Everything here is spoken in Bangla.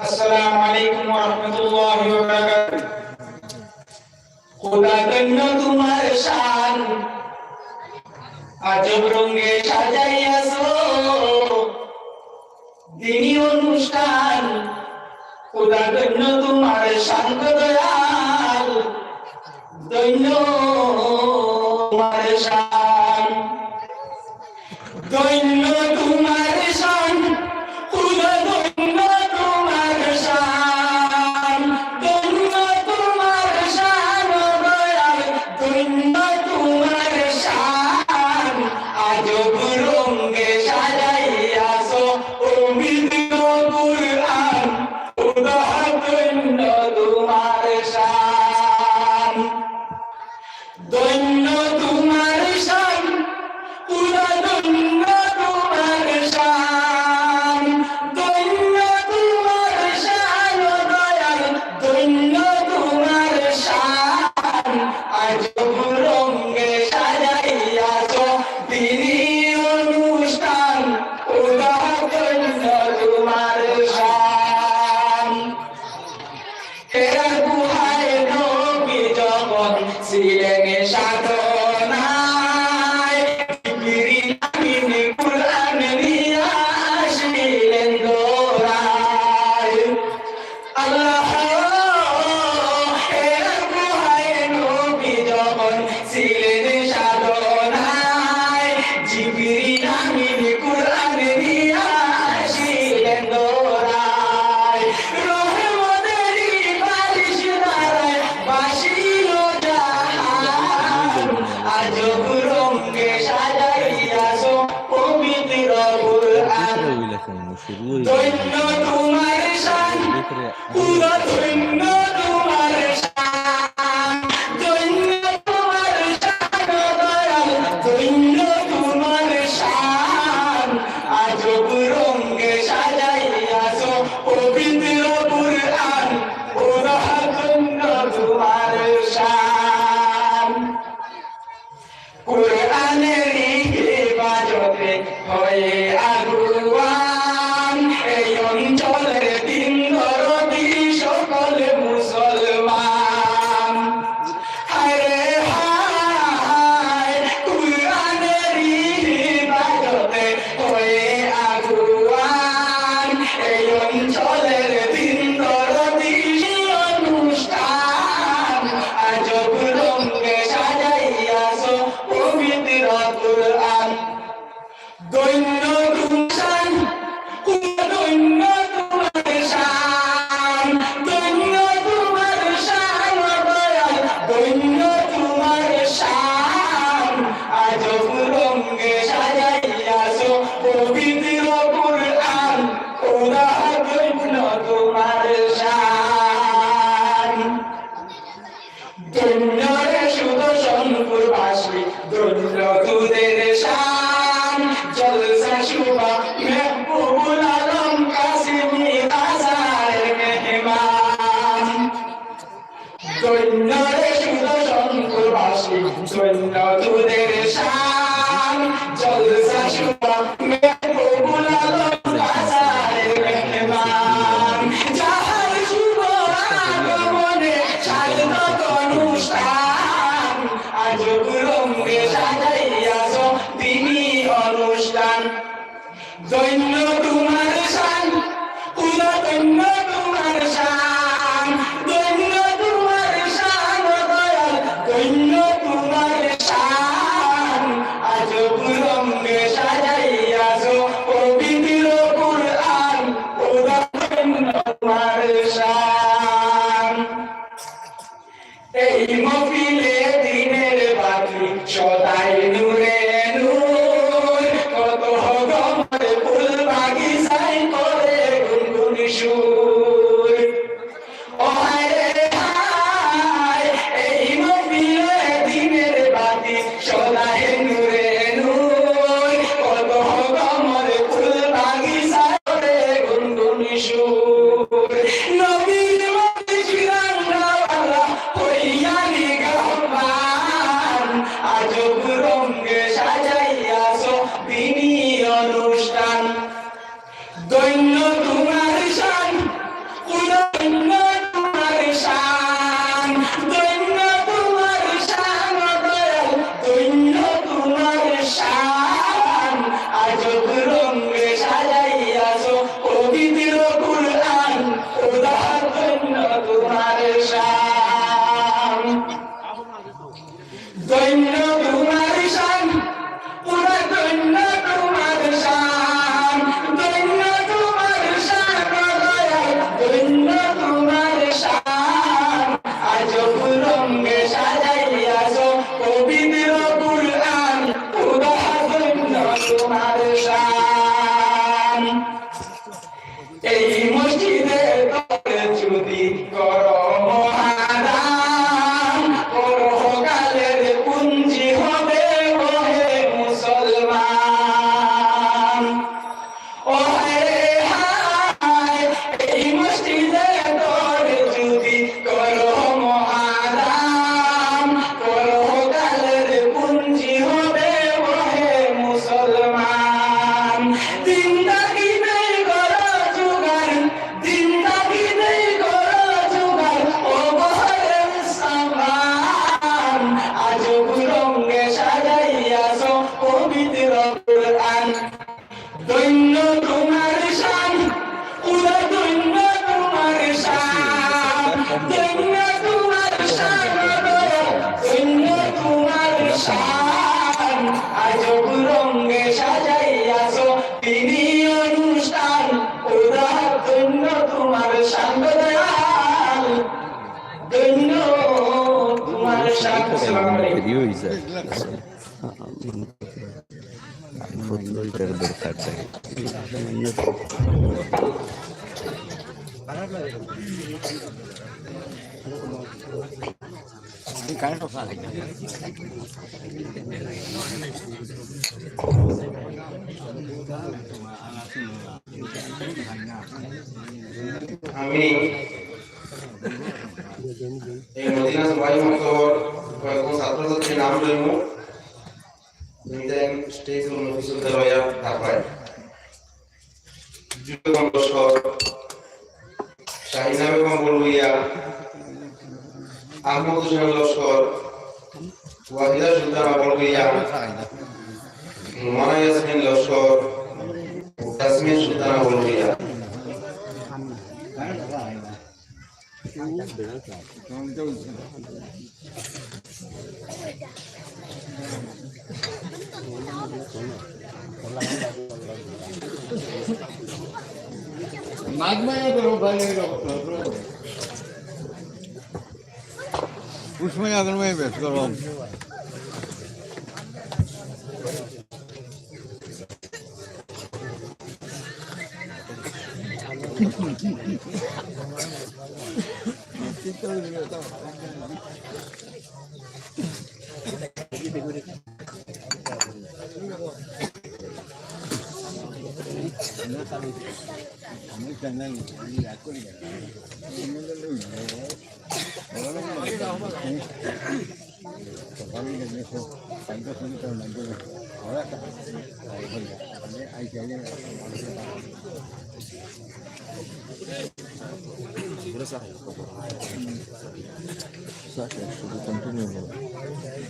আসসালামু আলাইকুম ওয়া রাহমাতুল্লাহি ওয়া বারাকাতুহু। খোদা ধন্য তোমার শান, আজব রঙে সাজাইয়াছো দিনী অনুষ্ঠান। খোদা ধন্য তোমার শান দয়াল, ধন্য তোমার শান, ধন্য তোমার শান, খোদা ধন্য তোমার শান, ধন্য তোমার শান দয়াল, ধন্য তোমার শান। আজব রঙে সাজাইয়াছো পবিত্র কুরআন, খোদা ধন্য তোমার শান, ধন্য তোমার শান, খোদা ধন্য তোমার শান, ধন্য তোমার শান দয়াল, ধন্য তোমার শান। আজব রঙে সাজাইয়াছো দিনী অনুষ্ঠান, খোদা ধন্য তোমার শান। হেরা গুহায় নবী যখন ছিলেন সাধনায়, জিবরিল আমিন কুরআন নিয়ে আসিলেন দোরায়। আল্লাহ হেরা গুহায় নবী যখন ছিলেন সাধনায়, জিবরিল আমিন কুরআন নিয়ে আসিলেন দোরায়। রহমতেরই বারিশ ধারায় বাসিল জাহান, আজব রঙে সাজাইয়াছো পবিত্র কুরআন। ধন্য তোমার শান, খোদা ধন্য তোমার শান, ধন্য তোমার শান দয়াল, ধন্য তোমার শান। আজব রঙে সাজাইয়াছো পবিত্র কুরআন, খোদা ধন্য তোমার শান। কুরআনের হেফাজতে হয়ে আগুয়ান, এই অঞ্চলের দিন দরদি সকল মুসলমান। হায়রে হায়, কুরআনের হেফাজতে হয়ে আগুয়ান, এই অঞ্চলের দিন দরদি অনুষ্ঠান। আজব রঙে সাজাইয়াছো পবিত্র কুরআন, ধন্য তোমার শান, ধন্য তোমার শান, ধন্য তোমার শান দয়াল, ধন্য তোমার শান। আজব রঙে সাজাইয়াছো পবিত্র কুরআন, খোদা ধন্য তোমার শান। ধন্য রে সুদর্শনপুরবাসী, ধন্য তোদের শান। জলসা শুভা মেহবুবুল আলম কাসিমি আসার মেহমান। ধন্য রে সুদর্শনপুরবাসী, ধন্য তোদের শান। জলসা শুভা মেহবুবুল আলম আসার মেহমান। যাহার শুভ আগমনে সার্থক অনুষ্ঠান, আজব রঙে সাজাইয়াছো দিনী অনুষ্ঠান। ধন্য তোমার শান, খোদা ধন্য তোমার শান, ধন্য তোমার শান দয়াল, ধন্য তোমার শান। আজব রঙে সাজাইয়াছো পবিত্র কুরআন, খোদা ধন্য তোমার শান। এই মহফিলে দিনের বাতি সদাই নূরে নূর, কত গমর ফুল বাগিচায় করে গুনগুন সুর। ও হায়রে করো মহাদান পরকালের পুঞ্জি হবে ওহে মুসলমান। ও হায় হায় এই মসজিদে তোরে যদি করো মহাদান পরকালের পুঞ্জি হবে ওহে মুসলমান। জিন্দাগি নেই করো জোগাড়, জিন্দাগি নেই করো জোগাড়, ও বহরের সামান আজব রঙে সাজাইয়াছো পবিত্র কুরআন। দৈন্য তোমার শান, উদা দৈন্য তোমার শান, দৈন্য তোমার শান, দৈন্য তোমার শান আজব রঙে সাজাইয়াছো তিনি অনুষ্ঠান। উদা দৈন্য তোমার শান দয়াল, দৈন্য তোমার শান। আসসালামু আলাইকুম। ফুটবলটার দরকার চাই আমি এই মদিনা সভায় মতর কয়েকজন ছাত্রছাত্রীর নাম লইব। স্টেজ নফিসুল দেওয়া ঢাকায় যুবক লস্কর, শাহিনা বেগম বলুইয়া, আহমদ হোসেন লস্কর, ওয়াহিদা সুলতানা বলুইয়া, মানা ইয়াসমিন লস্কর, তাসমিন সুলতানা বলুইয়া। उसमें अगर मैं व्यस्त कर रहा हूँ শুধু কন্টিনিউ